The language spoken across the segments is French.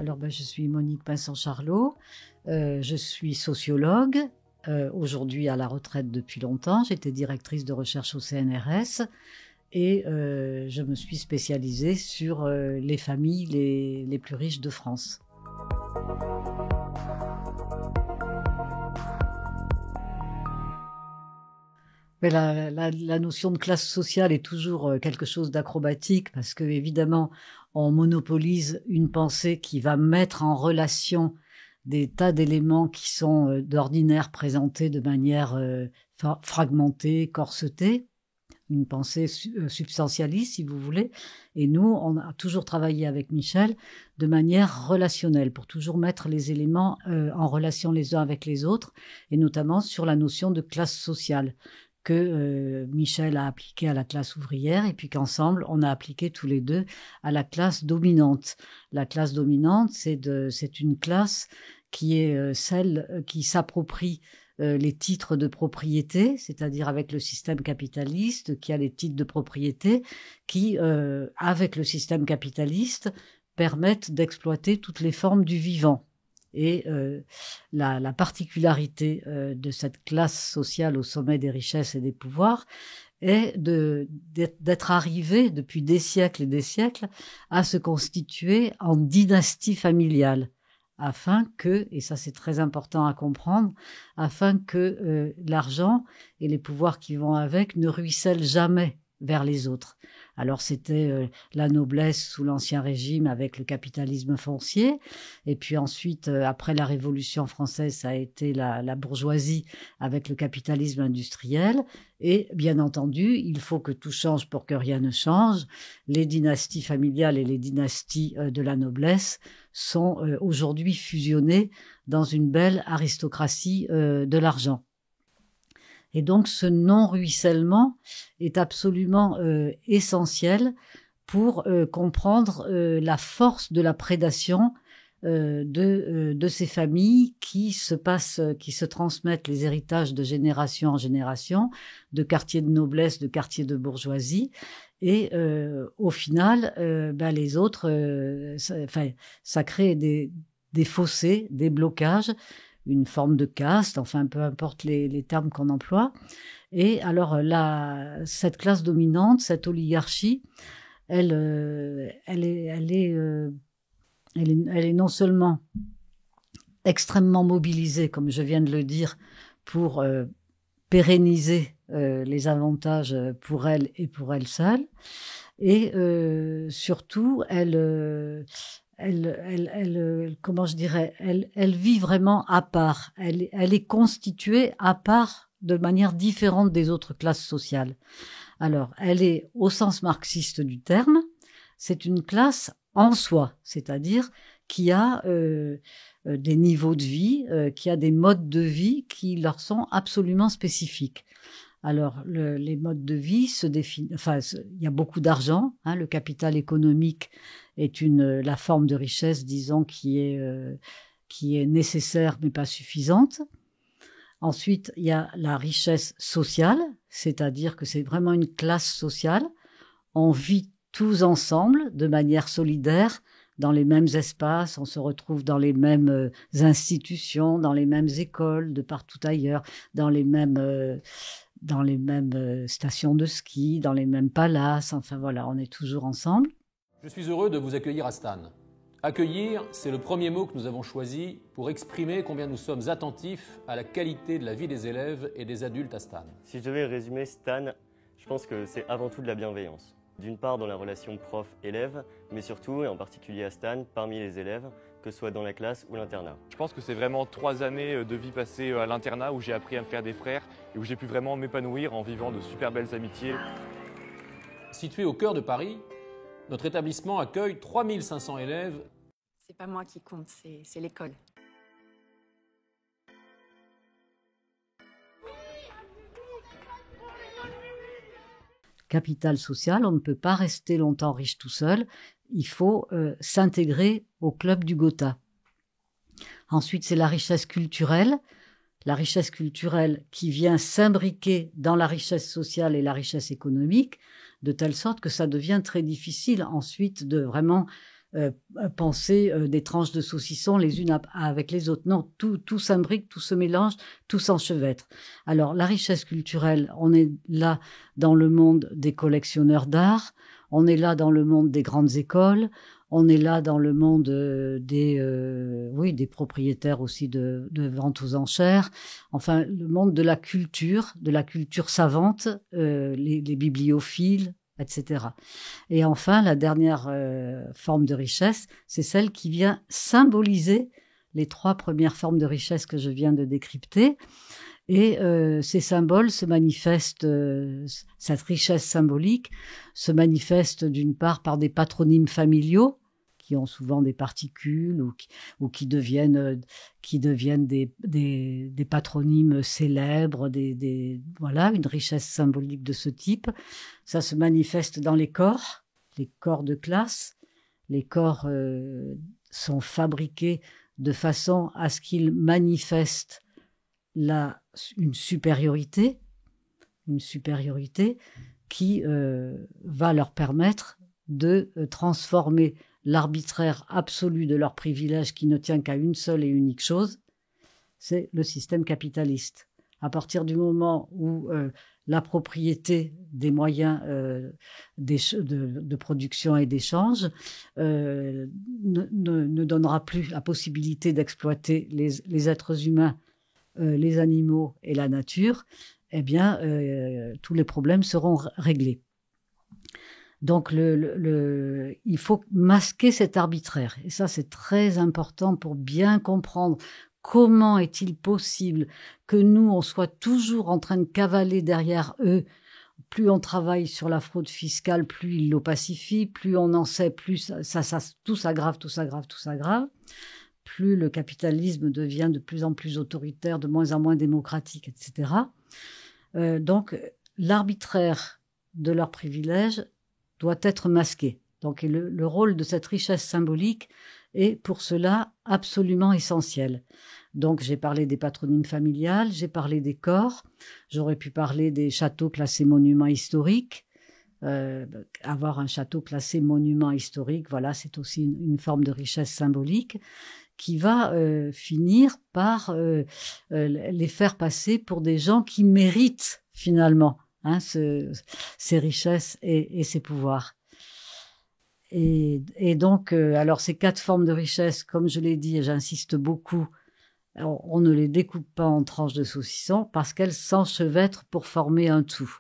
Je suis Monique Pinson-Charlot, je suis sociologue, aujourd'hui à la retraite depuis longtemps. J'étais directrice de recherche au CNRS et je me suis spécialisée sur les familles les plus riches de France. Mais la notion de classe sociale est toujours quelque chose d'acrobatique parce que évidemment on monopolise une pensée qui va mettre en relation des tas d'éléments qui sont d'ordinaire présentés de manière fragmentée, corsetée, une pensée substantialiste si vous voulez. Et nous, on a toujours travaillé avec Michel de manière relationnelle pour toujours mettre les éléments en relation les uns avec les autres et notamment sur la notion de classe sociale que Michel a appliqué à la classe ouvrière et puis qu'ensemble, on a appliqué tous les deux à la classe dominante. La classe dominante, c'est une classe qui est celle qui s'approprie les titres de propriété, c'est-à-dire avec le système capitaliste, qui a les titres de propriété, qui, avec le système capitaliste, permettent d'exploiter toutes les formes du vivant. Et la particularité de cette classe sociale au sommet des richesses et des pouvoirs est d'être arrivée depuis des siècles et des siècles à se constituer en dynastie familiale, afin que, et ça c'est très important à comprendre, afin que l'argent et les pouvoirs qui vont avec ne ruissellent jamais vers les autres. Alors c'était la noblesse sous l'Ancien Régime avec le capitalisme foncier, et puis ensuite, après la Révolution française, ça a été la bourgeoisie avec le capitalisme industriel, et bien entendu, il faut que tout change pour que rien ne change. Les dynasties familiales et les dynasties de la noblesse sont aujourd'hui fusionnées dans une belle aristocratie de l'argent. Et donc ce non-ruissellement est absolument essentiel pour comprendre la force de la prédation de ces familles qui se transmettent les héritages de génération en génération, de quartiers de noblesse, de quartiers de bourgeoisie. Et au final, les autres, ça crée des fossés, des blocages, une forme de caste, enfin peu importe les termes qu'on emploie. Et alors cette classe dominante, cette oligarchie, elle est non seulement extrêmement mobilisée, comme je viens de le dire, pour pérenniser les avantages pour elle et pour elle seule, et surtout comment je dirais, elle vit vraiment à part. Elle est constituée à part de manière différente des autres classes sociales. Alors, elle est au sens marxiste du terme, c'est une classe en soi, c'est-à-dire qui a des niveaux de vie, qui a des modes de vie qui leur sont absolument spécifiques. Alors, les modes de vie se définissent. Enfin, il y a beaucoup d'argent. Le capital économique est la forme de richesse, disons, qui est nécessaire mais pas suffisante. Ensuite, il y a la richesse sociale, c'est-à-dire que c'est vraiment une classe sociale. On vit tous ensemble, de manière solidaire, dans les mêmes espaces, on se retrouve dans les mêmes institutions, dans les mêmes écoles, de partout ailleurs, dans les mêmes stations de ski, dans les mêmes palaces, enfin voilà, on est toujours ensemble. Je suis heureux de vous accueillir à Stan. Accueillir, c'est le premier mot que nous avons choisi pour exprimer combien nous sommes attentifs à la qualité de la vie des élèves et des adultes à Stan. Si je devais résumer Stan, je pense que c'est avant tout de la bienveillance. D'une part dans la relation prof-élève, mais surtout, et en particulier à Stan, parmi les élèves, que ce soit dans la classe ou l'internat. Je pense que c'est vraiment 3 années de vie passée à l'internat où j'ai appris à me faire des frères et où j'ai pu vraiment m'épanouir en vivant de super belles amitiés. Situé au cœur de Paris, notre établissement accueille 3500 élèves. C'est pas moi qui compte, c'est l'école. Capital social, on ne peut pas rester longtemps riche tout seul, il faut s'intégrer au club du Gotha. Ensuite, c'est la richesse culturelle qui vient s'imbriquer dans la richesse sociale et la richesse économique, de telle sorte que ça devient très difficile ensuite de vraiment penser des tranches de saucisson les unes avec les autres. Non, tout s'imbrique, tout se mélange, tout s'enchevêtre. Alors, la richesse culturelle, on est là dans le monde des collectionneurs d'art, on est là dans le monde des grandes écoles, on est là dans le monde des propriétaires aussi de vente aux enchères. Enfin, le monde de la culture savante, les bibliophiles, etc. Et enfin, la dernière forme de richesse, c'est celle qui vient symboliser les 3 premières formes de richesse que je viens de décrypter. Et ces symboles se manifestent, cette richesse symbolique se manifeste d'une part par des patronymes familiaux qui ont souvent des particules ou qui deviennent des patronymes célèbres, voilà, une richesse symbolique de ce type. Ça se manifeste dans les corps de classe. Les corps sont fabriqués de façon à ce qu'ils manifestent une supériorité qui va leur permettre de transformer l'arbitraire absolu de leur privilège qui ne tient qu'à une seule et unique chose, c'est le système capitaliste. À partir du moment où la propriété des moyens de production et d'échange ne donnera plus la possibilité d'exploiter les êtres humains, les animaux et la nature, eh bien, tous les problèmes seront réglés. Donc, il faut masquer cet arbitraire. Et ça, c'est très important pour bien comprendre comment est-il possible que nous, on soit toujours en train de cavaler derrière eux. Plus on travaille sur la fraude fiscale, plus ils l'opacifient, plus on en sait, plus tout s'aggrave. Plus le capitalisme devient de plus en plus autoritaire, de moins en moins démocratique, etc. Donc, l'arbitraire de leurs privilèges doit être masqué. Donc, le rôle de cette richesse symbolique est pour cela absolument essentiel. Donc, j'ai parlé des patronymes familiales, j'ai parlé des corps, j'aurais pu parler des châteaux classés monuments historiques. Avoir un château classé monument historique, voilà, c'est aussi une forme de richesse symbolique qui va finir par les faire passer pour des gens qui méritent finalement ces richesses et ces pouvoirs. Et donc, alors ces 4 formes de richesse, comme je l'ai dit et j'insiste beaucoup, on ne les découpe pas en tranches de saucisson parce qu'elles s'enchevêtrent pour former un tout.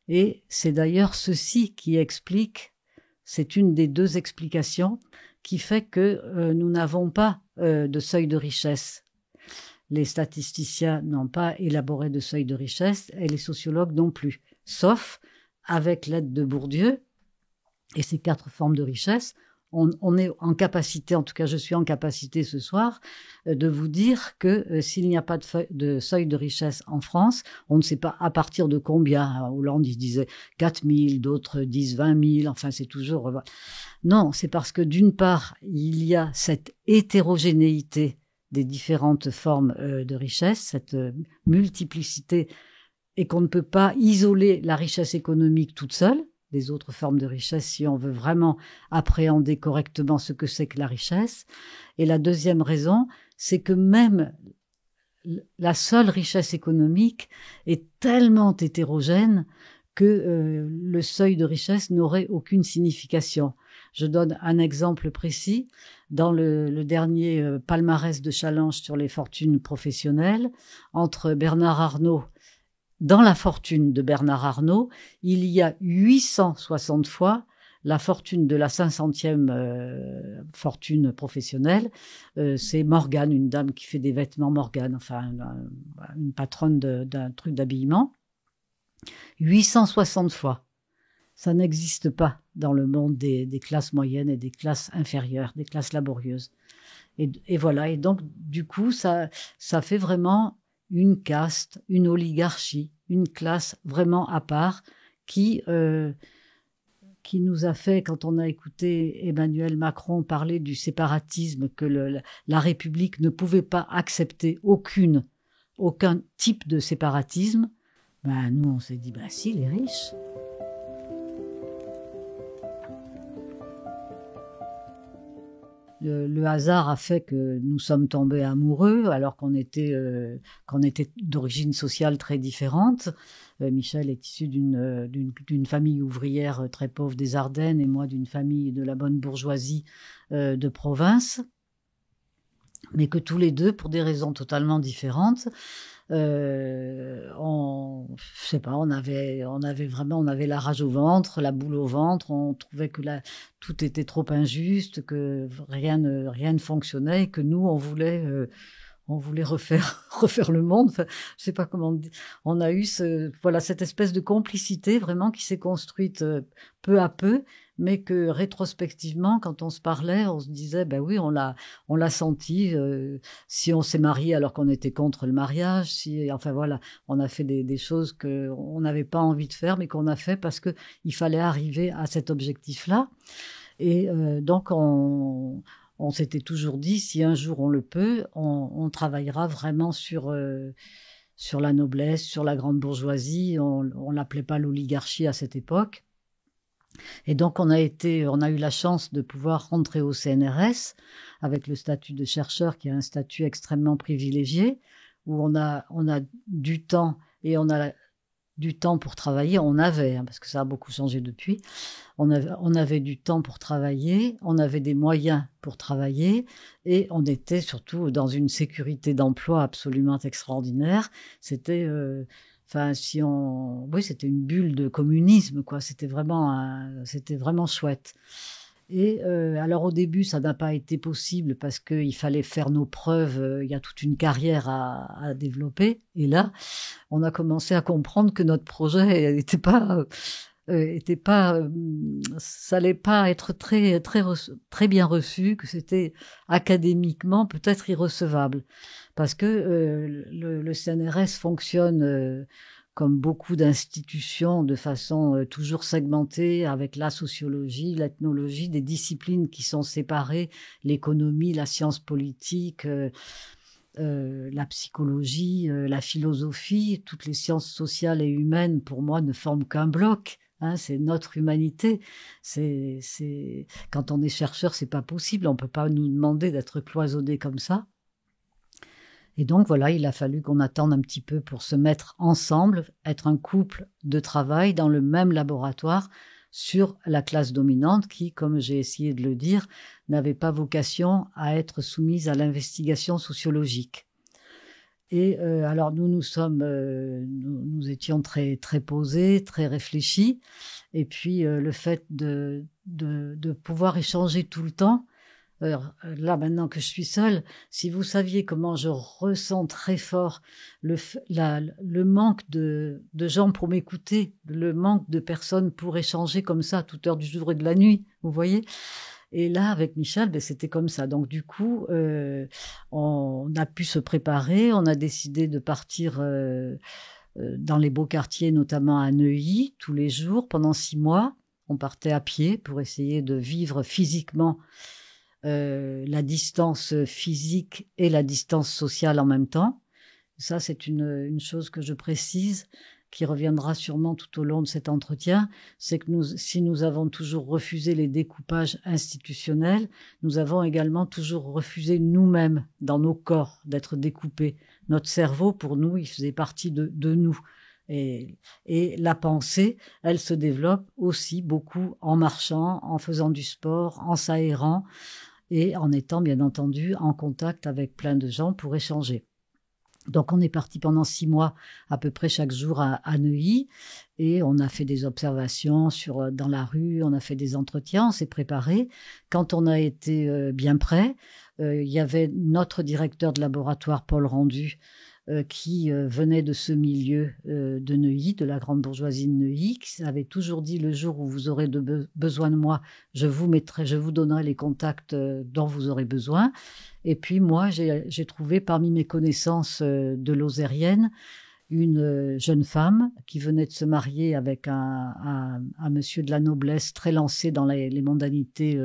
Et c'est d'ailleurs ceci qui explique, c'est une des 2 explications qui fait que nous n'avons pas de seuil de richesse. Les statisticiens n'ont pas élaboré de seuil de richesse et les sociologues non plus, sauf avec l'aide de Bourdieu et ces 4 formes de richesse. On est en capacité, en tout cas je suis en capacité ce soir, de vous dire que s'il n'y a pas de seuil de richesse en France, on ne sait pas à partir de combien. Hollande il disait 4 000, d'autres disent 20 000, enfin c'est toujours... Non, c'est parce que d'une part, il y a cette hétérogénéité des différentes formes de richesse, cette multiplicité, et qu'on ne peut pas isoler la richesse économique toute seule des autres formes de richesse si on veut vraiment appréhender correctement ce que c'est que la richesse. Et la deuxième raison, c'est que même la seule richesse économique est tellement hétérogène que le seuil de richesse n'aurait aucune signification. Je donne un exemple précis. Dans le dernier palmarès de Challenge sur les fortunes professionnelles, entre Bernard Arnault, dans la fortune de Bernard Arnault, il y a 860 fois la fortune de la 500e fortune professionnelle. C'est Morgane, une dame qui fait des vêtements Morgane, enfin une patronne d'un truc d'habillement. 860 fois. Ça n'existe pas dans le monde des classes moyennes et des classes inférieures, des classes laborieuses. Et voilà, et donc du coup, ça fait vraiment une caste, une oligarchie, une classe vraiment à part qui nous a fait, quand on a écouté Emmanuel Macron parler du séparatisme, que la République ne pouvait pas accepter aucun type de séparatisme, ben nous on s'est dit, ben si, les riches. le hasard a fait que nous sommes tombés amoureux alors qu'on était d'origine sociale très différente. Michel est issu d'une famille ouvrière très pauvre des Ardennes et moi d'une famille de la bonne bourgeoisie de province. Mais que tous les deux, pour des raisons totalement différentes, je sais pas, on avait la rage au ventre, la boule au ventre, on trouvait que tout était trop injuste, que rien ne fonctionnait et que nous, on voulait refaire le monde. Enfin, je sais pas comment dire. On a eu cette espèce de complicité vraiment qui s'est construite peu à peu, mais que rétrospectivement, quand on se parlait, on se disait, ben oui, on l'a senti. Si on s'est marié alors qu'on était contre le mariage, enfin voilà, on a fait des choses que on n'avait pas envie de faire, mais qu'on a fait parce que il fallait arriver à cet objectif-là. Et donc on s'était toujours dit, si un jour on le peut, on travaillera vraiment sur la noblesse, sur la grande bourgeoisie. On l'appelait pas l'oligarchie à cette époque. Et donc on a eu la chance de pouvoir rentrer au CNRS avec le statut de chercheur, qui est un statut extrêmement privilégié, où on a du temps et on a du temps pour travailler. On avait, parce que ça a beaucoup changé depuis. On avait du temps pour travailler, on avait des moyens pour travailler et on était surtout dans une sécurité d'emploi absolument extraordinaire. C'était c'était une bulle de communisme, quoi. C'était vraiment chouette. Et alors au début, ça n'a pas été possible parce qu'il fallait faire nos preuves. Il y a toute une carrière à développer. Et là, on a commencé à comprendre que notre projet n'était pas ça allait pas être très bien reçu, que c'était académiquement peut-être irrecevable, parce que le CNRS fonctionne comme beaucoup d'institutions de façon toujours segmentée, avec la sociologie, l'ethnologie, des disciplines qui sont séparées, l'économie, la science politique, la psychologie, la philosophie, toutes les sciences sociales et humaines, pour moi, ne forment qu'un bloc. C'est notre humanité. Quand on est chercheur, c'est pas possible. On peut pas nous demander d'être cloisonnés comme ça. Et donc voilà, il a fallu qu'on attende un petit peu pour se mettre ensemble, être un couple de travail dans le même laboratoire sur la classe dominante qui, comme j'ai essayé de le dire, n'avait pas vocation à être soumise à l'investigation sociologique. Et alors nous étions très très posés, très réfléchis, et puis le fait de pouvoir échanger tout le temps. Là maintenant que je suis seule, si vous saviez comment je ressens très fort le manque de gens pour m'écouter, le manque de personnes pour échanger comme ça à toute heure du jour et de la nuit, vous voyez. Et là, avec Michel, c'était comme ça. Donc, du coup, on a pu se préparer. On a décidé de partir dans les beaux quartiers, notamment à Neuilly, tous les jours, pendant 6 mois. On partait à pied pour essayer de vivre physiquement la distance physique et la distance sociale en même temps. Ça, c'est une chose que je précise, qui reviendra sûrement tout au long de cet entretien, c'est que si nous avons toujours refusé les découpages institutionnels, nous avons également toujours refusé nous-mêmes, dans nos corps, d'être découpés. Notre cerveau, pour nous, il faisait partie de nous. Et la pensée, elle se développe aussi beaucoup en marchant, en faisant du sport, en s'aérant et en étant bien entendu en contact avec plein de gens pour échanger. Donc on est parti pendant 6 mois à peu près chaque jour à Neuilly et on a fait des observations dans la rue, on a fait des entretiens, on s'est préparé. Quand on a été bien prêt, il y avait notre directeur de laboratoire, Paul Rendu, qui venait de ce milieu de Neuilly, de la grande bourgeoisie de Neuilly, qui avait toujours dit: le jour où vous aurez besoin de moi, je vous donnerai les contacts dont vous aurez besoin. Et puis moi, j'ai trouvé parmi mes connaissances de Lozérienne une jeune femme qui venait de se marier avec un monsieur de la noblesse très lancé dans les mondanités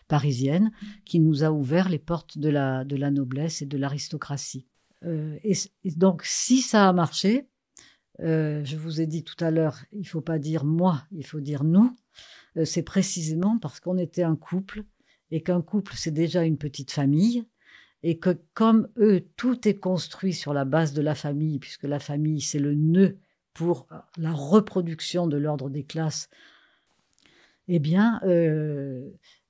parisiennes, qui nous a ouvert les portes de la noblesse et de l'aristocratie. Et donc, si ça a marché, je vous ai dit tout à l'heure, il ne faut pas dire moi, il faut dire nous. C'est précisément parce qu'on était un couple et qu'un couple, c'est déjà une petite famille, et que comme eux, tout est construit sur la base de la famille, puisque la famille, c'est le nœud pour la reproduction de l'ordre des classes, eh bien,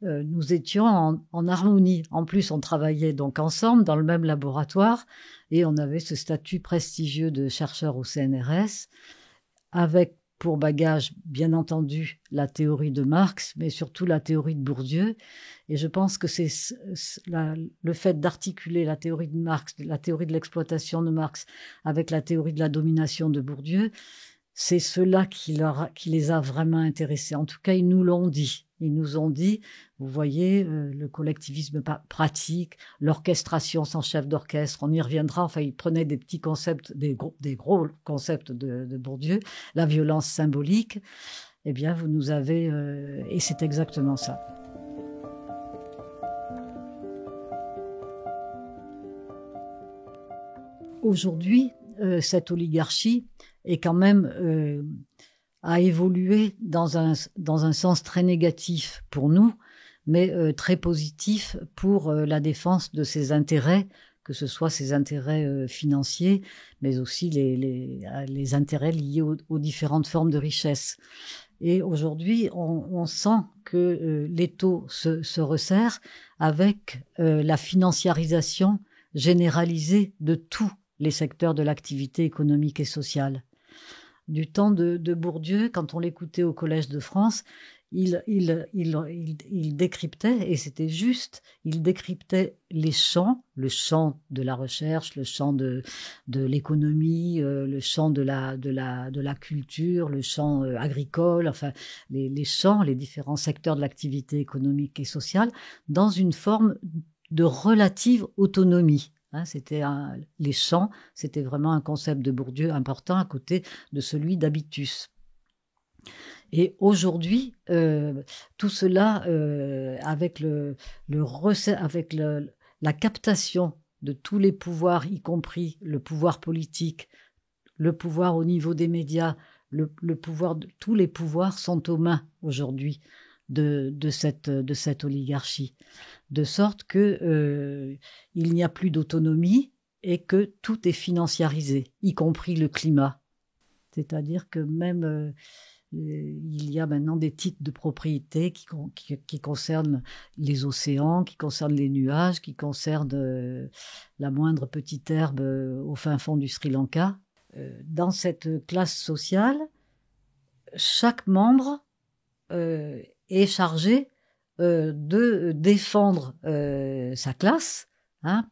nous étions en harmonie. En plus, on travaillait donc ensemble dans le même laboratoire et on avait ce statut prestigieux de chercheur au CNRS, avec pour bagage, bien entendu, la théorie de Marx, mais surtout la théorie de Bourdieu. Et je pense que c'est le fait d'articuler la théorie de Marx, la théorie de l'exploitation de Marx, avec la théorie de la domination de Bourdieu, c'est cela qui les a vraiment intéressés. En tout cas, ils nous l'ont dit. Ils nous ont dit, vous voyez, le collectivisme pratique, l'orchestration sans chef d'orchestre, on y reviendra. Enfin, ils prenaient des petits concepts, des gros concepts de Bourdieu, la violence symbolique. Eh bien, vous nous avez... et c'est exactement ça. Aujourd'hui, cette oligarchie est quand même... a évolué dans un sens très négatif pour nous, mais très positif pour la défense de ses intérêts, que ce soit ses intérêts financiers, mais aussi les intérêts liés aux différentes formes de richesse. Et aujourd'hui, on sent que l'étau se resserre avec la financiarisation généralisée de tous les secteurs de l'activité économique et sociale. Du temps de Bourdieu, quand on l'écoutait au Collège de France, il décryptait, et c'était juste, il décryptait les champs, le champ de la recherche, le champ de l'économie, le champ de la culture, le champ agricole, enfin les champs, les différents secteurs de l'activité économique et sociale, dans une forme de relative autonomie. Les champs, c'était vraiment un concept de Bourdieu important à côté de celui d'habitus. Et aujourd'hui, tout cela, avec la captation de tous les pouvoirs, y compris le pouvoir politique, le pouvoir au niveau des médias, le pouvoir tous les pouvoirs sont aux mains aujourd'hui de cette oligarchie, de sorte que il n'y a plus d'autonomie et que tout est financiarisé, y compris le climat. C'est-à-dire que même il y a maintenant des titres de propriété qui concernent les océans, qui concernent les nuages, qui concernent la moindre petite herbe au fin fond du Sri Lanka. Dans cette classe sociale, chaque membre est chargé de défendre sa classe,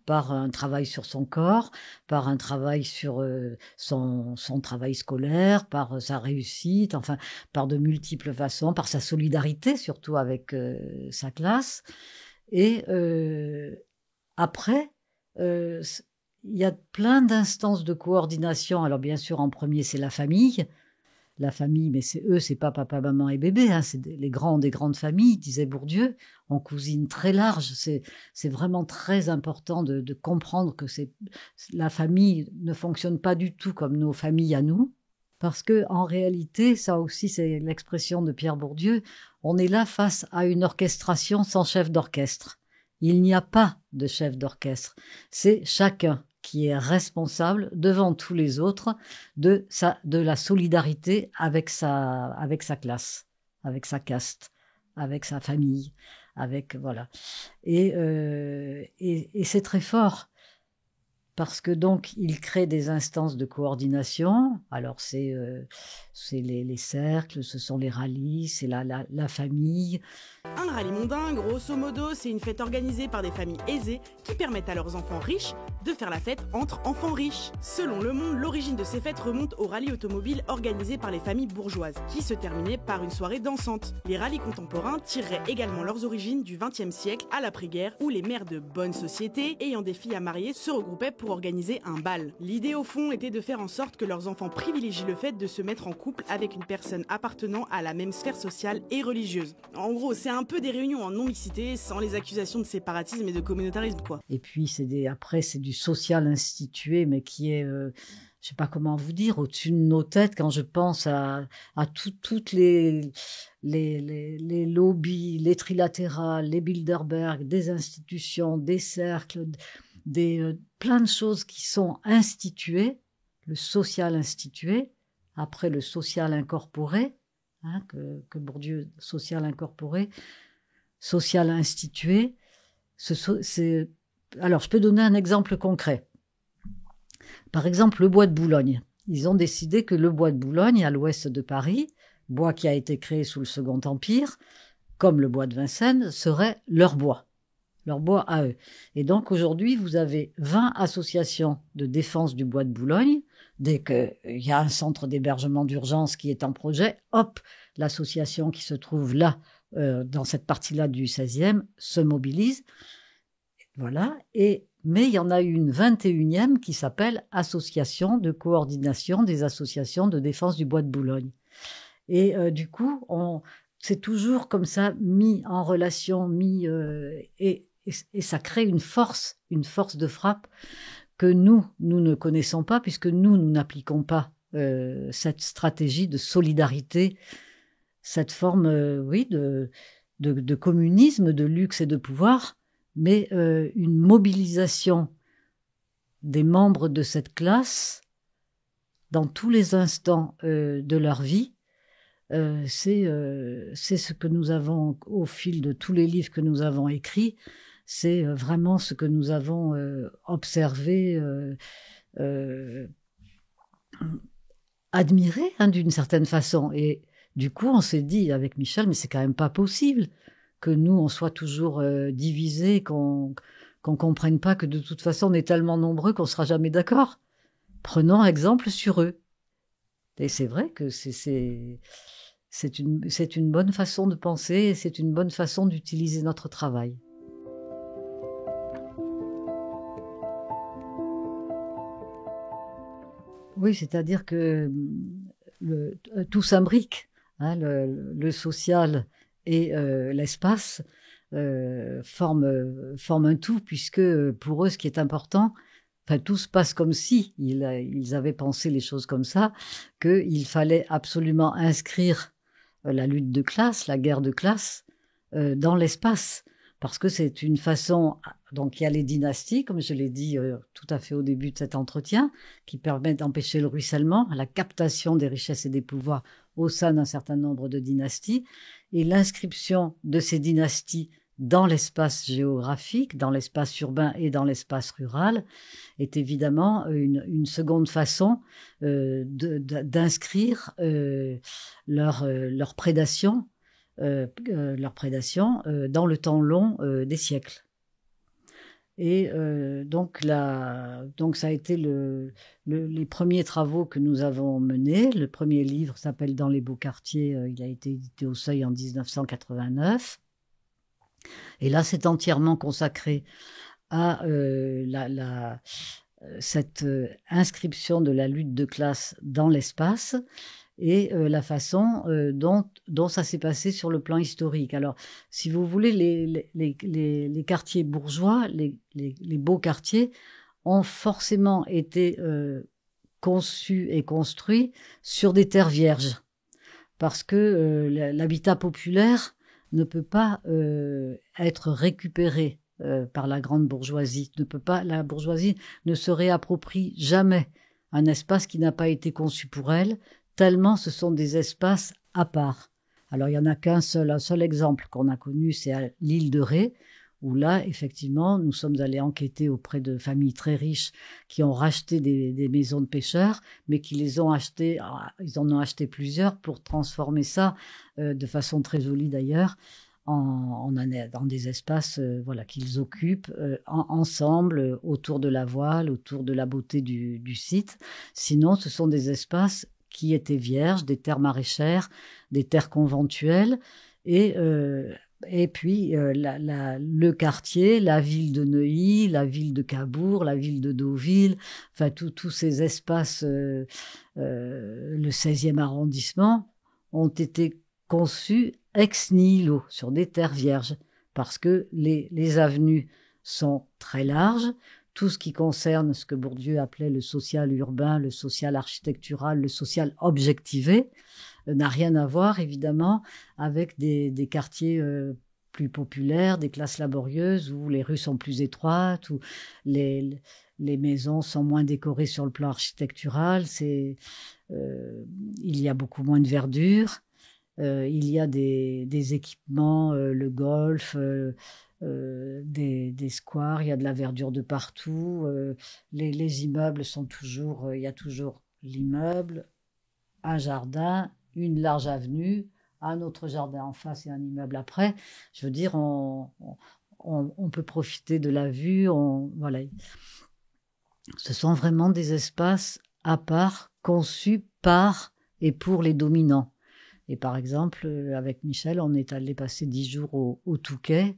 par un travail sur son corps, par un travail sur son travail scolaire, par sa réussite, enfin par de multiples façons, par sa solidarité surtout avec sa classe. Et après, il y a plein d'instances de coordination. Alors bien sûr, en premier, c'est la famille. La famille, mais c'est pas papa, maman et bébé, c'est les grands des grandes familles, disait Bourdieu, en cousine très large. C'est vraiment très important de comprendre que la famille ne fonctionne pas du tout comme nos familles à nous, parce que en réalité, ça aussi c'est l'expression de Pierre Bourdieu, on est là face à une orchestration sans chef d'orchestre. Il n'y a pas de chef d'orchestre, c'est chacun qui est responsable devant tous les autres de la solidarité avec sa classe, avec sa caste, avec sa famille, voilà. Et c'est très fort parce que donc il crée des instances de coordination. Alors c'est les cercles, ce sont les rallyes, c'est la famille. Un rallye mondain, grosso modo, c'est une fête organisée par des familles aisées qui permettent à leurs enfants riches de faire la fête entre enfants riches. Selon Le Monde, l'origine de ces fêtes remonte aux rallyes automobiles organisés par les familles bourgeoises, qui se terminaient par une soirée dansante. Les rallyes contemporains tireraient également leurs origines du XXe siècle à l'après-guerre, où les mères de bonne société ayant des filles à marier se regroupaient pour organiser un bal. L'idée au fond était de faire en sorte que leurs enfants privilégient le fait de se mettre en couple avec une personne appartenant à la même sphère sociale et religieuse. En gros, c'est un peu des réunions en non-mixité, sans les accusations de séparatisme et de communautarisme, quoi. Et puis après c'est du social institué, mais qui est je sais pas comment vous dire, au-dessus de nos têtes quand je pense à toutes les lobbies, les trilatérales, les Bilderberg, des institutions, des cercles, plein de choses qui sont instituées, le social institué, après le social incorporé, hein, que Bourdieu, social incorporé, social institué. Alors, je peux donner un exemple concret. Par exemple, le bois de Boulogne. Ils ont décidé que le bois de Boulogne, à l'ouest de Paris, bois qui a été créé sous le Second Empire, comme le bois de Vincennes, serait leur bois à eux. Et donc aujourd'hui, vous avez 20 associations de défense du bois de Boulogne. Dès qu'il y a un centre d'hébergement d'urgence qui est en projet, hop, l'association qui se trouve là, dans cette partie-là du 16e, se mobilise. Voilà. Mais il y en a une 21e qui s'appelle Association de coordination des associations de défense du bois de Boulogne. Et du coup, c'est toujours comme ça mis en relation, et ça crée une force de frappe que nous ne connaissons pas, puisque nous n'appliquons pas cette stratégie de solidarité, cette forme, de communisme, de luxe et de pouvoir, mais une mobilisation des membres de cette classe dans tous les instants de leur vie. C'est ce que nous avons, au fil de tous les livres que nous avons écrits, c'est vraiment ce que nous avons observé, admiré, hein, d'une certaine façon. Et du coup, on s'est dit avec Michel, mais c'est quand même pas possible que nous, on soit toujours divisés, qu'on comprenne pas que de toute façon, on est tellement nombreux qu'on sera jamais d'accord. Prenons exemple sur eux. Et c'est vrai que c'est une bonne façon de penser, et c'est une bonne façon d'utiliser notre travail. Oui, c'est-à-dire que tout s'imbrique, hein, le social et l'espace forment un tout, puisque pour eux, ce qui est important, enfin, tout se passe comme si ils avaient pensé les choses comme ça, qu'il fallait absolument inscrire la lutte de classe, la guerre de classe, dans l'espace, parce que c'est une façon. Donc il y a les dynasties, comme je l'ai dit tout à fait au début de cet entretien, qui permettent d'empêcher le ruissellement, la captation des richesses et des pouvoirs au sein d'un certain nombre de dynasties, et l'inscription de ces dynasties dans l'espace géographique, dans l'espace urbain et dans l'espace rural, est évidemment une seconde façon d'inscrire leur prédation dans le temps long des siècles. Et donc ça a été les premiers travaux que nous avons menés. Le premier livre s'appelle Dans les beaux quartiers, il a été édité au Seuil en 1989. Et là, c'est entièrement consacré à cette inscription de la lutte de classe dans l'espace et la façon dont ça s'est passé sur le plan historique. Alors, si vous voulez, les quartiers bourgeois, les beaux quartiers, ont forcément été conçus et construits sur des terres vierges, parce que l'habitat populaire ne peut pas être récupéré par la grande bourgeoisie. La bourgeoisie ne se réapproprie jamais un espace qui n'a pas été conçu pour elle, tellement ce sont des espaces à part. Alors il n'y en a un seul exemple qu'on a connu, c'est à l'île de Ré, où là, effectivement, nous sommes allés enquêter auprès de familles très riches qui ont racheté des maisons de pêcheurs, mais qui ils en ont acheté plusieurs pour transformer ça de façon très jolie d'ailleurs, dans des espaces qu'ils occupent ensemble, autour de la voile, autour de la beauté du site. Sinon, ce sont des espaces qui étaient vierges, des terres maraîchères, des terres conventuelles, et puis le quartier, la ville de Neuilly, la ville de Cabourg, la ville de Deauville, enfin tous ces espaces, le 16e arrondissement, ont été conçus ex nihilo, sur des terres vierges, parce que les avenues sont très larges, tout ce qui concerne ce que Bourdieu appelait le social urbain, le social architectural, le social objectivé, n'a rien à voir évidemment avec des quartiers plus populaires, des classes laborieuses où les rues sont plus étroites, où les maisons sont moins décorées sur le plan architectural, il y a beaucoup moins de verdure, il y a des équipements, le golf, des squares, il y a de la verdure de partout, les immeubles sont toujours, il y a toujours l'immeuble, un jardin, une large avenue, un autre jardin en face et un immeuble après. Je veux dire, on peut profiter de la vue, voilà. Ce sont vraiment des espaces à part, conçus par et pour les dominants. Et par exemple, avec Michel, on est allé passer 10 jours au Touquet,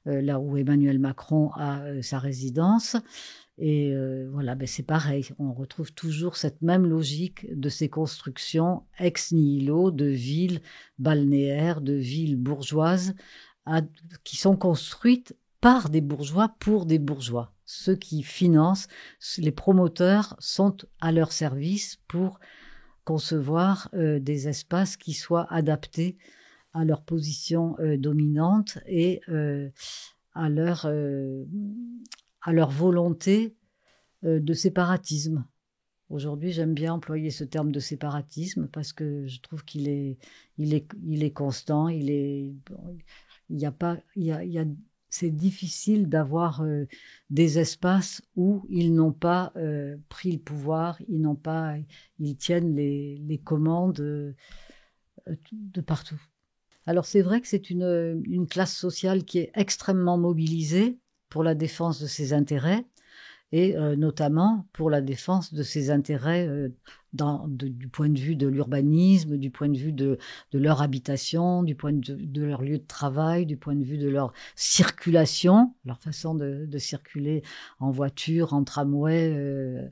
là où Emmanuel Macron a sa résidence. Et voilà, c'est pareil, on retrouve toujours cette même logique de ces constructions ex nihilo, de villes balnéaires, de villes bourgeoises, qui sont construites par des bourgeois pour des bourgeois. Ceux qui financent, les promoteurs sont à leur service pour concevoir des espaces qui soient adaptés à leur position dominante et à leur volonté de séparatisme. Aujourd'hui, j'aime bien employer ce terme de séparatisme parce que je trouve qu'il est constant. C'est difficile d'avoir des espaces où ils n'ont pas pris le pouvoir, ils tiennent les commandes de partout. Alors c'est vrai que c'est une classe sociale qui est extrêmement mobilisée pour la défense de ses intérêts et notamment pour la défense de ses intérêts du point de vue de l'urbanisme, du point de vue de leur habitation, du point de leur lieu de travail, du point de vue de leur circulation, leur façon de circuler en voiture, en tramway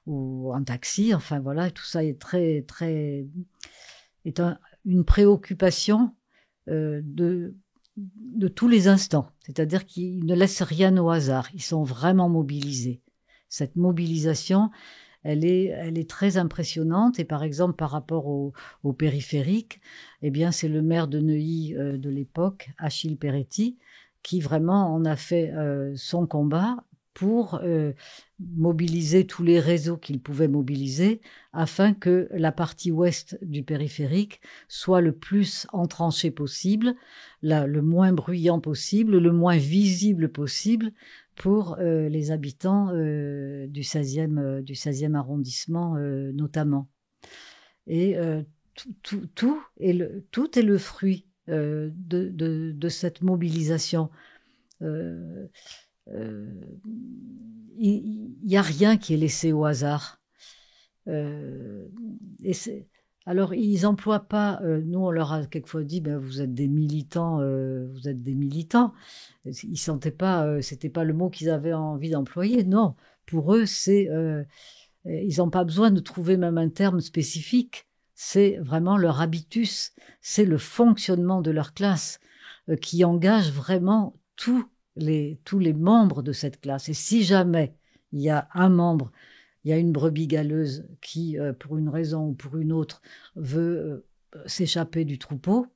ou en taxi. Enfin voilà, tout ça est une préoccupation de tous les instants, c'est-à-dire qu'ils ne laissent rien au hasard, ils sont vraiment mobilisés. Cette mobilisation, elle est très impressionnante et par exemple par rapport au périphérique, eh bien c'est le maire de Neuilly de l'époque, Achille Peretti, qui vraiment en a fait son combat pour mobiliser tous les réseaux qu'il pouvait mobiliser afin que la partie ouest du périphérique soit le plus entranchée possible, le moins bruyant possible, le moins visible possible pour les habitants du 16e arrondissement notamment. Et tout est le fruit de cette mobilisation. Il n'y a rien qui est laissé au hasard. Alors, ils n'emploient pas, nous on leur a quelquefois dit, vous êtes des militants, vous êtes des militants. Ils sentaient pas, c'était pas le mot qu'ils avaient envie d'employer. Non, pour eux, ils n'ont pas besoin de trouver même un terme spécifique. C'est vraiment leur habitus, c'est le fonctionnement de leur classe qui engage vraiment tous les membres de cette classe. Et si jamais il y a un membre, il y a une brebis galeuse qui, pour une raison ou pour une autre, veut s'échapper du troupeau,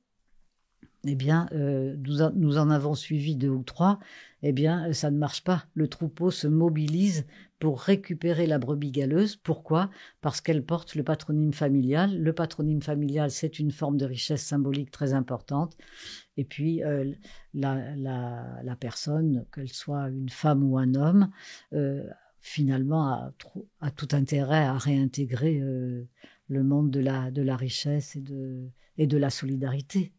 eh bien, nous en avons suivi 2 ou 3, eh bien, ça ne marche pas. Le troupeau se mobilise pour récupérer la brebis galeuse. Pourquoi ? Parce qu'elle porte le patronyme familial. Le patronyme familial, c'est une forme de richesse symbolique très importante. Et puis, la personne, qu'elle soit une femme ou un homme, finalement, a tout intérêt à réintégrer le monde de la richesse et de la solidarité.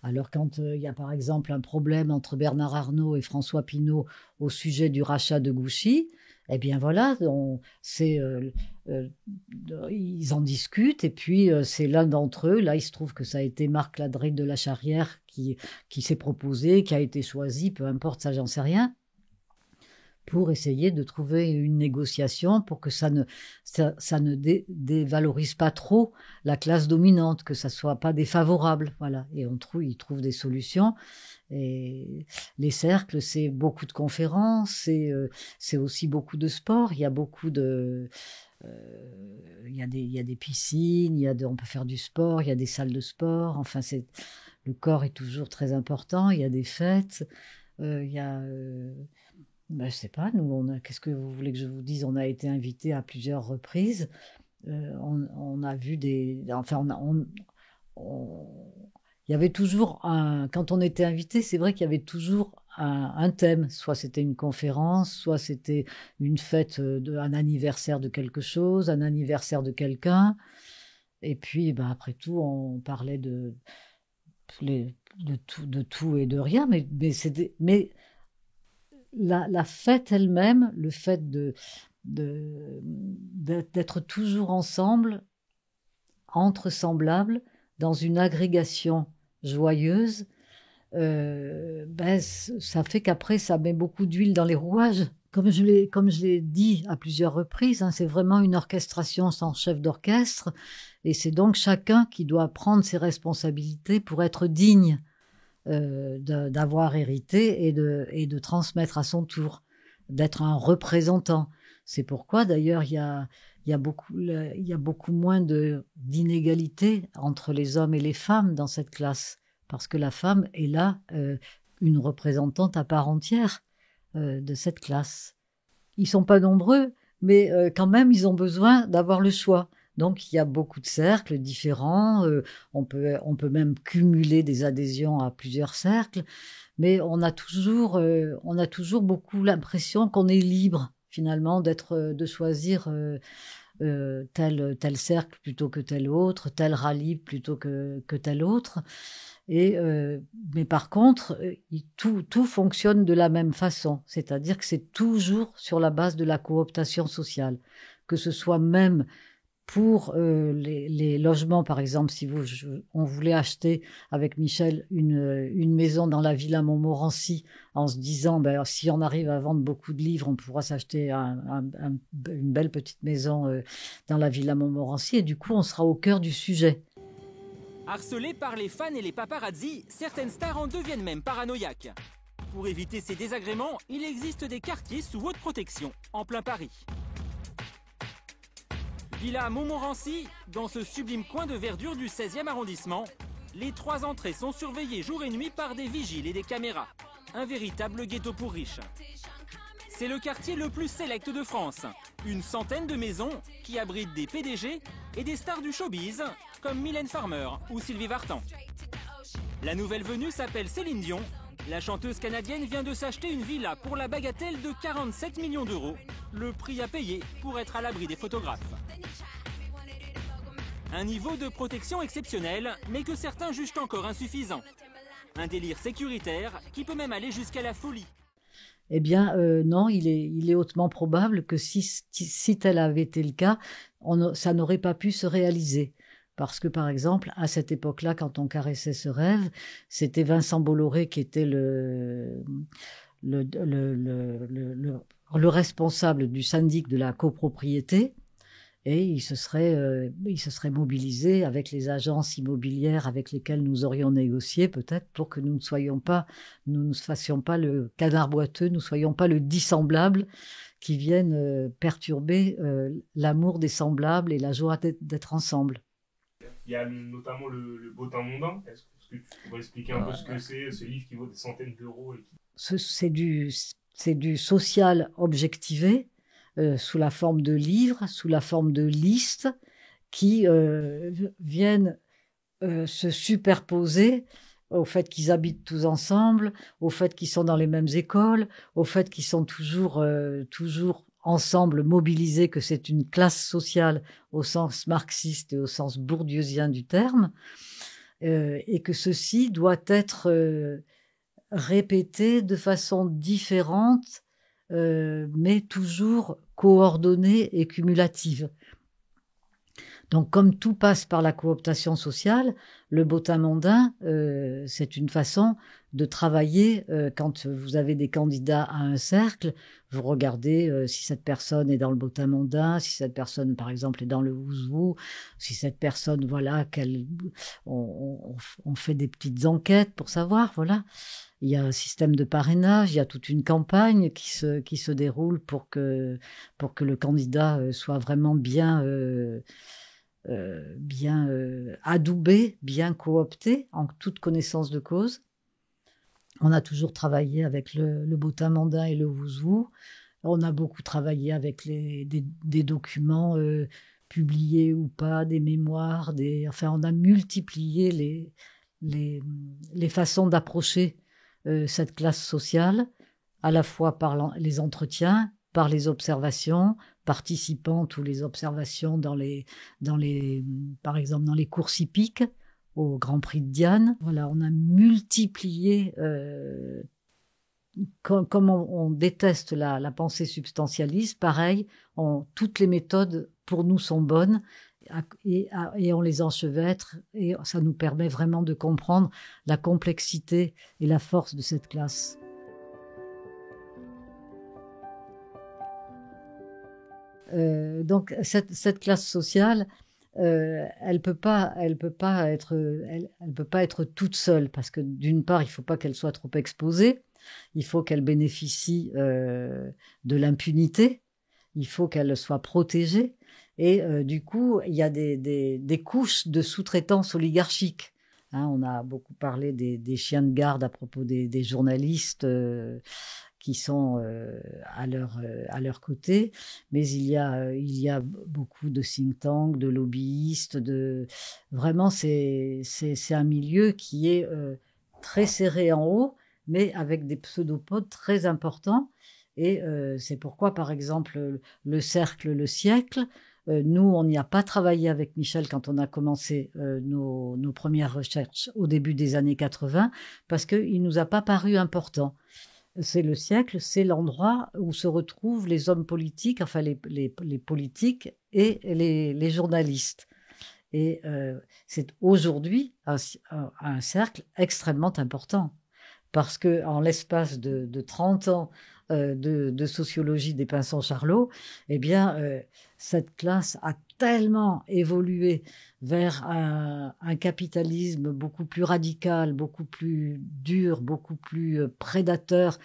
Alors quand il y a par exemple un problème entre Bernard Arnault et François Pinault au sujet du rachat de Gouchy, eh bien voilà, ils en discutent et puis c'est l'un d'entre eux, là il se trouve que ça a été Marc Ladré de la Charrière qui s'est proposé, qui a été choisi, peu importe, ça j'en sais rien. pour essayer de trouver une négociation pour que ça ne dévalorise pas trop la classe dominante, que ça soit pas défavorable, voilà. Et ils trouvent des solutions. Et les cercles, c'est beaucoup de conférences, c'est aussi beaucoup de sport. Il y a beaucoup de il y a des piscines, on peut faire du sport, il y a des salles de sport. Enfin, le corps est toujours très important. Il y a des fêtes, il y a je sais pas, qu'est-ce que vous voulez que je vous dise? On a été invités à plusieurs reprises. On a vu il y avait toujours quand on était invité, c'est vrai qu'il y avait toujours un thème. Soit c'était une conférence, soit c'était une fête, un anniversaire de quelque chose, un anniversaire de quelqu'un. Et puis, après tout, on parlait de tout et de rien. Mais la fête elle-même, le fait d'être toujours ensemble, entre semblables, dans une agrégation joyeuse, ça fait qu'après, ça met beaucoup d'huile dans les rouages. Comme je l'ai dit à plusieurs reprises, hein, c'est vraiment une orchestration sans chef d'orchestre, et c'est donc chacun qui doit prendre ses responsabilités pour être digne d'avoir hérité et de transmettre à son tour, d'être un représentant. C'est pourquoi d'ailleurs il y a beaucoup moins d'inégalités entre les hommes et les femmes dans cette classe, parce que la femme est là, une représentante à part entière de cette classe. Ils sont pas nombreux, mais quand même ils ont besoin d'avoir le choix. Donc il y a beaucoup de cercles différents, on peut même cumuler des adhésions à plusieurs cercles, mais on a toujours beaucoup l'impression qu'on est libre finalement de choisir tel cercle plutôt que tel autre, tel rallye plutôt que tel autre. Mais par contre, tout fonctionne de la même façon, c'est-à-dire que c'est toujours sur la base de la cooptation sociale, que ce soit même pour les logements, par exemple, si on voulait acheter avec Michel une maison dans la villa Montmorency, en se disant, si on arrive à vendre beaucoup de livres, on pourra s'acheter une belle petite maison dans la villa Montmorency, et du coup, on sera au cœur du sujet. Harcelées par les fans et les paparazzi, certaines stars en deviennent même paranoïaques. Pour éviter ces désagréments, il existe des quartiers sous haute protection, en plein Paris. Villa Montmorency, dans ce sublime coin de verdure du 16e arrondissement, les 3 entrées sont surveillées jour et nuit par des vigiles et des caméras. Un véritable ghetto pour riches. C'est le quartier le plus sélect de France. Une centaine de maisons qui abritent des PDG et des stars du showbiz, comme Mylène Farmer ou Sylvie Vartan. La nouvelle venue s'appelle Céline Dion. La chanteuse canadienne vient de s'acheter une villa pour la bagatelle de 47 millions d'euros, le prix à payer pour être à l'abri des photographes. Un niveau de protection exceptionnel, mais que certains jugent encore insuffisant. Un délire sécuritaire qui peut même aller jusqu'à la folie. Eh bien, non, il est hautement probable que si tel avait été le cas, ça n'aurait pas pu se réaliser. Parce que, par exemple, à cette époque-là, quand on caressait ce rêve, c'était Vincent Bolloré qui était le responsable du syndic de la copropriété, et il se serait mobilisé avec les agences immobilières avec lesquelles nous aurions négocié, peut-être, pour que nous ne fassions pas le canard boiteux, nous ne soyons pas le dissemblable qui viennent perturber l'amour des semblables et la joie d'être ensemble. Il y a notamment le beau temps mondain. Est-ce que tu pourrais expliquer un peu ce que c'est, ce livre qui vaut des centaines d'euros C'est du social objectivé, sous la forme de livres, sous la forme de listes qui viennent se superposer au fait qu'ils habitent tous ensemble, au fait qu'ils sont dans les mêmes écoles, au fait qu'ils sont toujours ensemble mobilisés, que c'est une classe sociale au sens marxiste et au sens bourdieusien du terme, et que ceci doit être répété de façon différente, mais toujours coordonnée et cumulative. Donc, comme tout passe par la cooptation sociale, le bottin mondain, c'est une façon de travailler. Quand vous avez des candidats à un cercle, vous regardez si cette personne est dans le bottin mondain, si cette personne, par exemple, est dans le ouzou, si cette personne, voilà, on fait des petites enquêtes pour savoir, voilà. Il y a un système de parrainage, il y a toute une campagne qui se déroule pour que le candidat soit vraiment bien adoubé, bien coopté, en toute connaissance de cause. On a toujours travaillé avec le bottin mondain et le ouzou. On a beaucoup travaillé avec des documents publiés ou pas, des mémoires, enfin, on a multiplié les façons d'approcher cette classe sociale, à la fois par les entretiens, par les observations, participant tous les observations par exemple dans les courses hippiques, au Grand Prix de Diane. Voilà, on a multiplié, comme on déteste la pensée substantialiste, pareil, toutes les méthodes pour nous sont bonnes, et on les enchevêtre, et ça nous permet vraiment de comprendre la complexité et la force de cette classe. Donc cette classe sociale, elle peut pas être toute seule, parce que d'une part, il faut pas qu'elle soit trop exposée, il faut qu'elle bénéficie de l'impunité, il faut qu'elle soit protégée, et du coup, il y a des couches de sous-traitance oligarchique. Hein, on a beaucoup parlé des chiens de garde à propos des journalistes qui sont à leur côté, mais il y a beaucoup de think tanks, de lobbyistes, vraiment c'est un milieu qui est très serré en haut, mais avec des pseudopodes très importants, et c'est pourquoi, par exemple, le cercle Le Siècle, nous, on n'y a pas travaillé avec Michel quand on a commencé nos premières recherches au début des années 80, parce qu'il nous a pas paru important. C'est le siècle, c'est l'endroit où se retrouvent les hommes politiques, enfin les politiques et les journalistes. Et c'est aujourd'hui un cercle extrêmement important, parce que en l'espace de 30 ans de sociologie des Pinson-Charlot, eh bien, cette classe a tellement évolué vers un capitalisme beaucoup plus radical, beaucoup plus dur, beaucoup plus prédateur,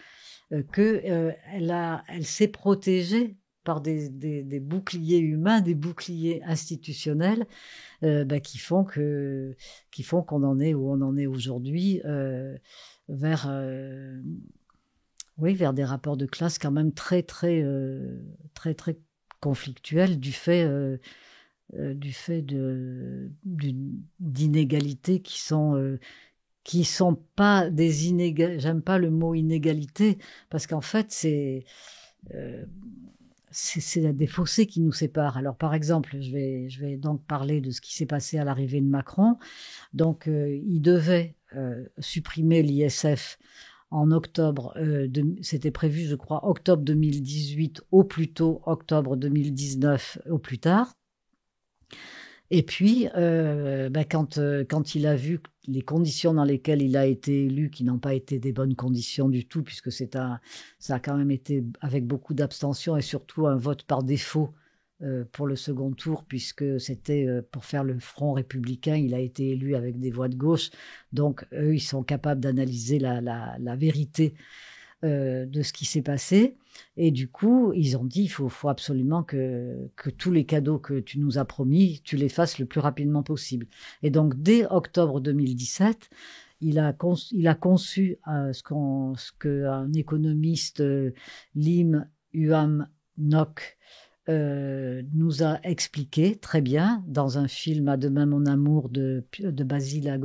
elle s'est protégée par des boucliers humains, des boucliers institutionnels, qui font qu'on en est où on en est aujourd'hui, vers des rapports de classe quand même très très très très conflictuels du fait d'inégalités qui sont pas des inégalités. J'aime pas le mot inégalité, parce qu'en fait c'est des fossés qui nous séparent. Alors par exemple, je vais donc parler de ce qui s'est passé à l'arrivée de Macron. Donc il devait supprimer l'ISF en octobre, c'était prévu, je crois, octobre 2018 au plus tôt, octobre 2019 au plus tard. Et puis, quand il a vu les conditions dans lesquelles il a été élu, qui n'ont pas été des bonnes conditions du tout, puisque ça a quand même été avec beaucoup d'abstention, et surtout un vote par défaut pour le second tour, puisque c'était pour faire le front républicain. Il a été élu avec des voix de gauche, donc eux, ils sont capables d'analyser la vérité de ce qui s'est passé, et du coup ils ont dit il faut absolument que tous les cadeaux que tu nous as promis, tu les fasses le plus rapidement possible. Et donc dès octobre 2017, il a conçu ce qu'un économiste, Lim Huam Ngoc, nous a expliqué très bien dans un film À demain mon amour de Basile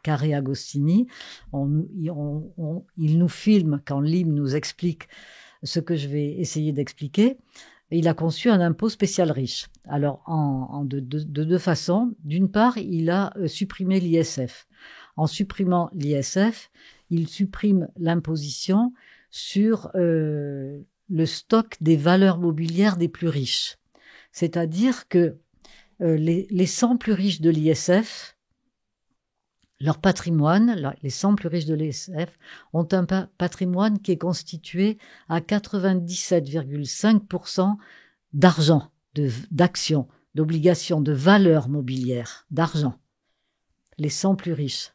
Carré Agostini. Il nous filme quand Lim nous explique ce que je vais essayer d'expliquer. Il a conçu un impôt spécial riche. Alors de deux façons. D'une part, il a supprimé l'ISF. En supprimant l'ISF, il supprime l'imposition sur le stock des valeurs mobilières des plus riches. C'est-à-dire que les 100 plus riches de l'ISF, leur patrimoine, les 100 plus riches de l'ISF, ont un patrimoine qui est constitué à 97,5% d'argent, d'actions, d'obligations, de valeurs mobilières, d'argent. Les 100 plus riches.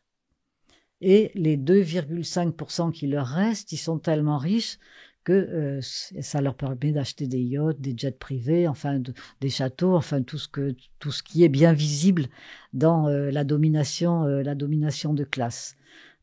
Et les 2,5% qui leur restent, ils sont tellement riches que ça leur permet d'acheter des yachts, des jets privés, enfin des châteaux, enfin tout ce qui est bien visible dans la domination de classe.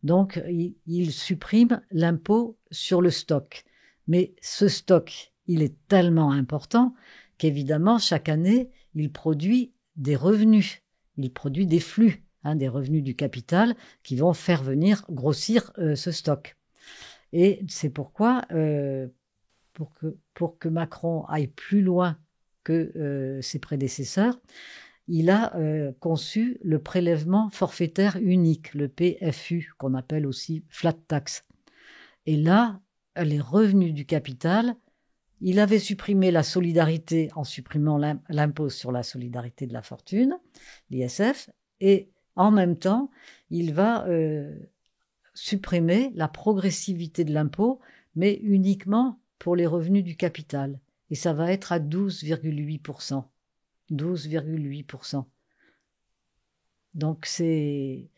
Donc ils suppriment l'impôt sur le stock. Mais ce stock, il est tellement important qu'évidemment chaque année, il produit des revenus, il produit des flux, des revenus du capital qui vont faire venir grossir ce stock. Et c'est pourquoi, pour que Macron aille plus loin que ses prédécesseurs, il a conçu le prélèvement forfaitaire unique, le PFU, qu'on appelle aussi flat tax. Et là, les revenus du capital, il avait supprimé la solidarité en supprimant l'impôt sur la solidarité de la fortune, l'ISF, et en même temps, il va supprimer la progressivité de l'impôt, mais uniquement pour les revenus du capital. Et ça va être à 12,8%. 12,8%. Donc c'est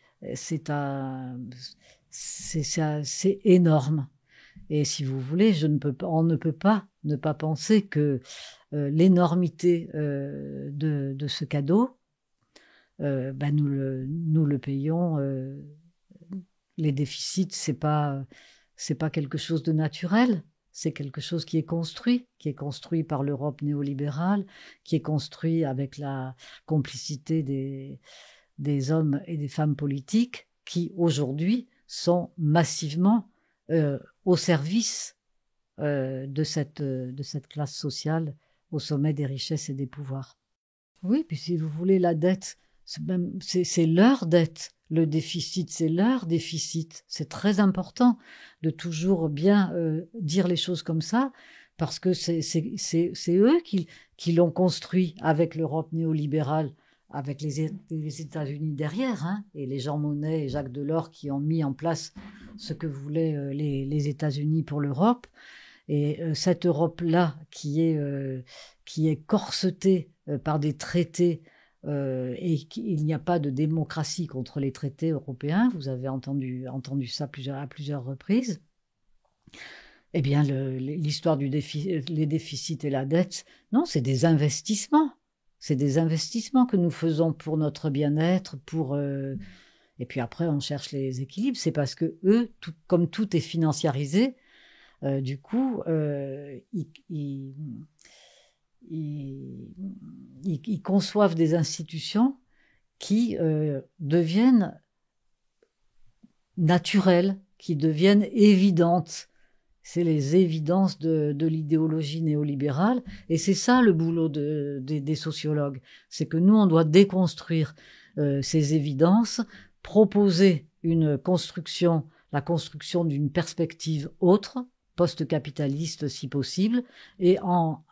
énorme. Et si vous voulez, on ne peut pas ne pas penser que l'énormité de ce cadeau, nous le payons. Les déficits, c'est pas quelque chose de naturel, c'est quelque chose qui est construit par l'Europe néolibérale, qui est construit avec la complicité des hommes et des femmes politiques qui aujourd'hui sont massivement au service de cette classe sociale au sommet des richesses et des pouvoirs. Oui, puis si vous voulez, la dette, c'est leur dette. Le déficit, c'est leur déficit. C'est très important de toujours bien dire les choses comme ça, parce que c'est eux qui l'ont construit avec l'Europe néolibérale, avec les États-Unis derrière, et les Jean Monnet et Jacques Delors qui ont mis en place ce que voulaient les États-Unis pour l'Europe. Et cette Europe-là qui est corsetée par des traités, et qu'il n'y a pas de démocratie contre les traités européens, vous avez entendu ça à plusieurs reprises, eh bien l'histoire les déficits et la dette, non, c'est des investissements. C'est des investissements que nous faisons pour notre bien-être, et puis après on cherche les équilibres. C'est parce que eux, comme tout est financiarisé, du coup, ils conçoivent des institutions qui deviennent naturelles, qui deviennent évidentes. C'est les évidences de l'idéologie néolibérale, et c'est ça le boulot des sociologues. C'est que nous, on doit déconstruire ces évidences, proposer la construction d'une perspective autre, post-capitaliste si possible, et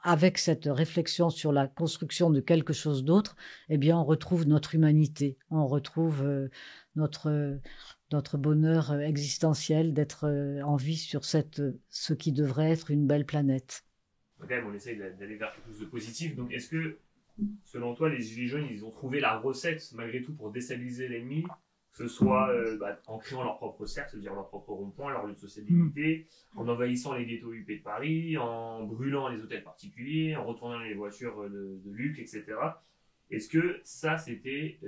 avec cette réflexion sur la construction de quelque chose d'autre, eh bien on retrouve notre humanité, on retrouve notre bonheur existentiel d'être en vie sur ce qui devrait être une belle planète. Quand même, on essaye d'aller vers quelque chose de positif. Donc est-ce que, selon toi, les Gilets jaunes, ils ont trouvé la recette, malgré tout, pour déstabiliser l'ennemi, que ce soit en créant leur propre cercle, c'est-à-dire leur propre rond-point, leur lieu de sociabilité, en envahissant les ghettos UP de Paris, en brûlant les hôtels particuliers, en retournant les voitures de luxe, etc. Est-ce que ça, c'était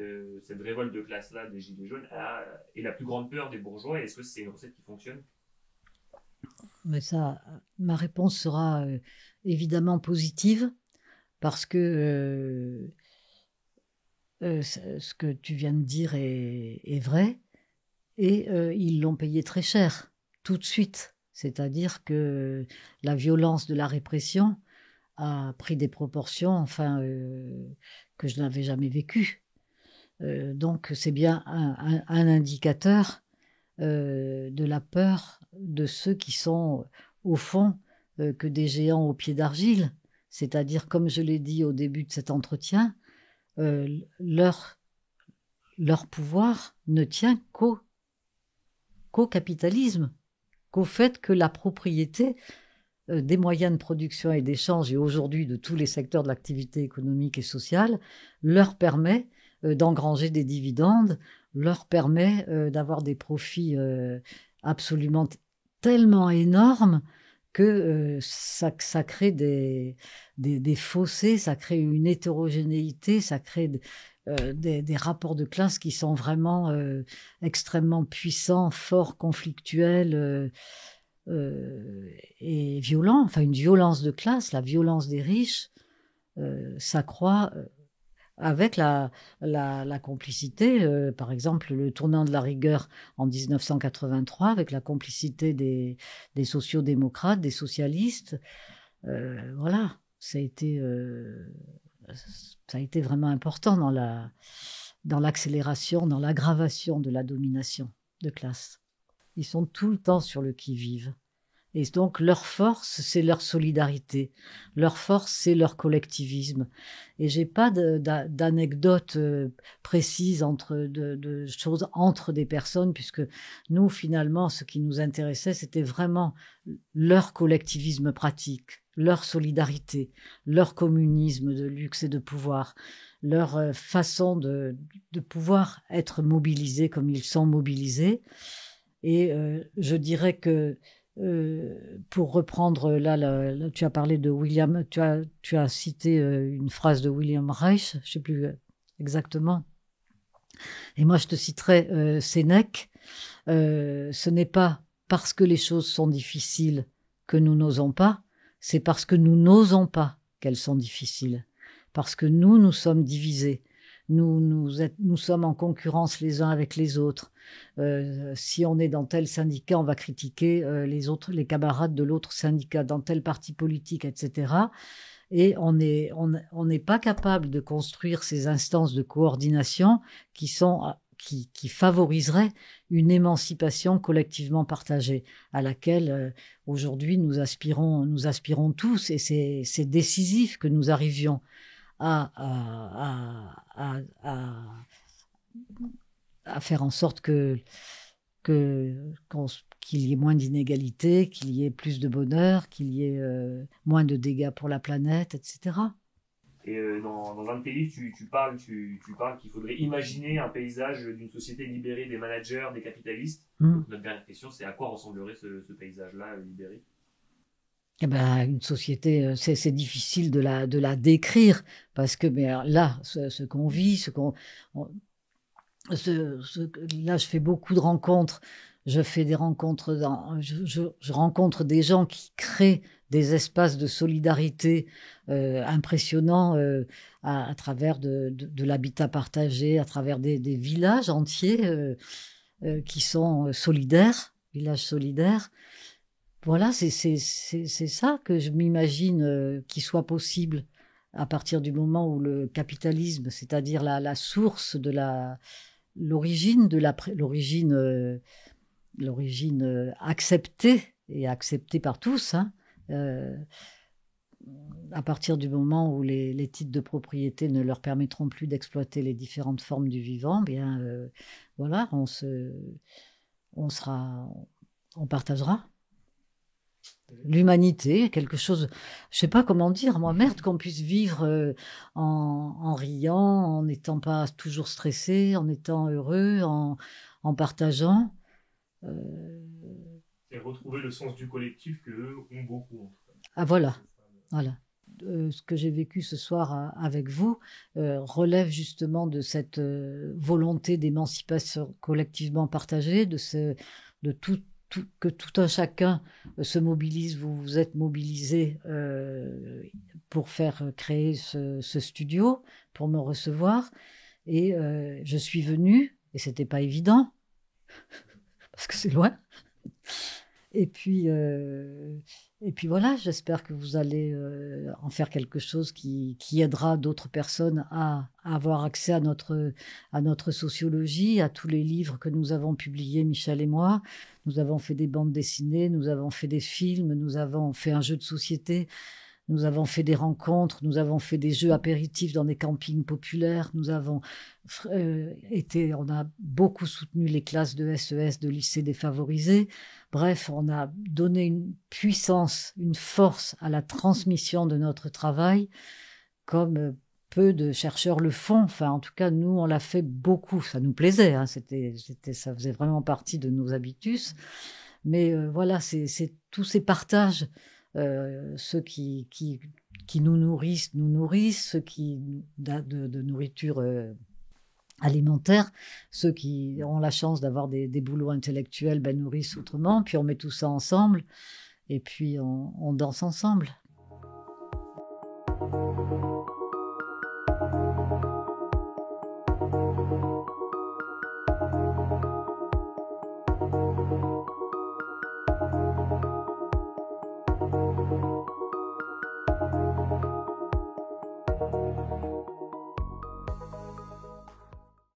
cette révolte de classe-là des Gilets jaunes est la plus grande peur des bourgeois, et est-ce que c'est une recette qui fonctionne? Mais ça, ma réponse sera évidemment positive, parce que ce que tu viens de dire est vrai, et ils l'ont payé très cher, tout de suite. C'est-à-dire que la violence de la répression a pris des proportions que je n'avais jamais vécues. Donc c'est bien un indicateur de la peur de ceux qui sont, au fond, que des géants aux pieds d'argile. C'est-à-dire, comme je l'ai dit au début de cet entretien, leur pouvoir ne tient qu'au capitalisme, qu'au fait que la propriété des moyens de production et d'échange, et aujourd'hui de tous les secteurs de l'activité économique et sociale, leur permet d'engranger des dividendes, leur permet d'avoir des profits absolument tellement énormes que ça crée des fossés, ça crée une hétérogénéité, ça crée des rapports de classe qui sont vraiment extrêmement puissants, forts, conflictuels et violents. Enfin, une violence de classe, la violence des riches s'accroît avec la complicité, par exemple le tournant de la rigueur en 1983, avec la complicité des sociodémocrates, des socialistes. Voilà, ça a été vraiment important dans l'accélération, dans l'aggravation de la domination de classe. Ils sont tout le temps sur le qui-vive. Et donc, leur force, c'est leur solidarité. Leur force, c'est leur collectivisme. Et j'ai pas d'anecdotes précises de choses entre des personnes, puisque nous, finalement, ce qui nous intéressait, c'était vraiment leur collectivisme pratique, leur solidarité, leur communisme de luxe et de pouvoir, leur façon de pouvoir être mobilisés comme ils sont mobilisés. Et je dirais que pour reprendre là, tu as parlé de William, tu as cité une phrase de William Reich, je sais plus exactement. Et moi je te citerai Sénèque. Ce n'est pas parce que les choses sont difficiles que nous n'osons pas, c'est parce que nous n'osons pas qu'elles sont difficiles, parce que nous sommes divisés. Nous sommes en concurrence les uns avec les autres. Si on est dans tel syndicat, on va critiquer les camarades de l'autre syndicat, dans tel parti politique, etc. Et on n'est pas capable de construire ces instances de coordination qui favoriseraient une émancipation collectivement partagée, à laquelle aujourd'hui nous aspirons tous, et c'est décisif que nous arrivions à faire en sorte qu'il y ait moins d'inégalités, qu'il y ait plus de bonheur, qu'il y ait moins de dégâts pour la planète, etc. Et dans un de tes livres, tu parles qu'il faudrait imaginer un paysage d'une société libérée des managers, des capitalistes. Donc, notre dernière question, c'est à quoi ressemblerait ce paysage-là libéré? Eh ben, une société, c'est difficile de la décrire, parce que là, ce qu'on vit, là, je fais beaucoup de rencontres. Je fais des rencontres, je rencontre des gens qui créent des espaces de solidarité impressionnants à travers de l'habitat partagé, à travers des villages entiers qui sont solidaires, villages solidaires. Voilà, c'est ça que je m'imagine qu'il soit possible à partir du moment où le capitalisme, c'est-à-dire la source de l'origine acceptée et acceptée par tous, hein, à partir du moment où les titres de propriété ne leur permettront plus d'exploiter les différentes formes du vivant, bien voilà, on partagera. L'humanité, quelque chose, je sais pas comment dire, moi, merde, qu'on puisse vivre en riant, en n'étant pas toujours stressé, en étant heureux, en partageant. Et retrouver le sens du collectif qu'eux ont beaucoup, en tout cas. Ah voilà. Ce que j'ai vécu ce soir avec vous relève justement de cette volonté d'émancipation collectivement partagée, que tout un chacun se mobilise. Vous êtes mobilisés pour faire créer ce studio, pour me recevoir, et je suis venue, et c'était pas évident parce que c'est loin. Et puis voilà, j'espère que vous allez en faire quelque chose qui aidera d'autres personnes à avoir accès à notre sociologie, à tous les livres que nous avons publiés, Michel et moi. Nous avons fait des bandes dessinées, nous avons fait des films, nous avons fait un jeu de société. Nous avons fait des rencontres, nous avons fait des jeux apéritifs dans des campings populaires, nous avons on a beaucoup soutenu les classes de SES, de lycées défavorisés. Bref, on a donné une puissance, une force à la transmission de notre travail, comme peu de chercheurs le font. Enfin, en tout cas, nous, on l'a fait beaucoup. Ça nous plaisait, hein. Ça faisait vraiment partie de nos habitus. Mais voilà, c'est tous ces partages. Ceux qui nous nourrissent, ceux qui de nourriture alimentaire, ceux qui ont la chance d'avoir des boulots intellectuels nourrissent autrement, puis on met tout ça ensemble et puis on danse ensemble.